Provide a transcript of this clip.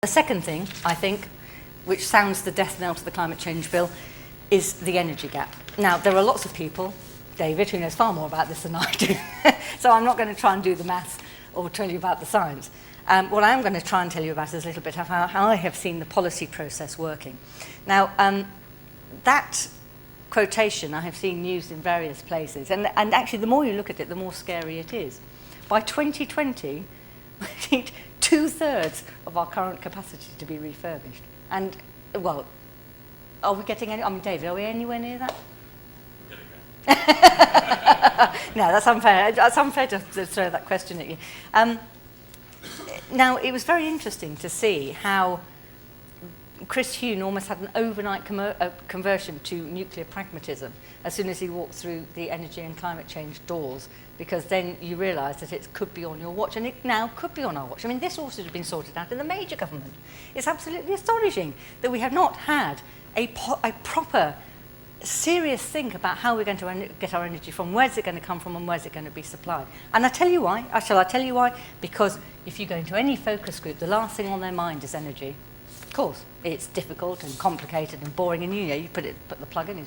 The second thing, I think, which sounds the death knell to the climate change bill, is the energy gap. Now, there are lots of people, David, who knows far more about this than I do, so I'm not going to try and do the maths or tell you about the science. What I am going to try and tell you about is a little bit of how I have seen the policy process working. Now, that quotation I have seen used in various places, and actually the more you look at it, the more scary it is. By 2020, we need 2/3 of our current capacity to be refurbished. And, well, are we getting any, I mean, David, are we anywhere near that? No, that's unfair. It's unfair to throw that question at you. Now, it was very interesting to see how Chris Huhne almost had an overnight conversion to nuclear pragmatism as soon as he walked through the energy and climate change doors, because then you realise that it could be on your watch, and it now could be on our watch. I mean, this also has been sorted out in the major government. It's absolutely astonishing that we have not had a proper, serious think about how we're going to get our energy from, where's it going to come from, and where's it going to be supplied. And I tell you why. Shall I tell you why? Because if you go into any focus group, the last thing on their mind is energy. Of course, it's difficult and complicated and boring, and you put the plug in,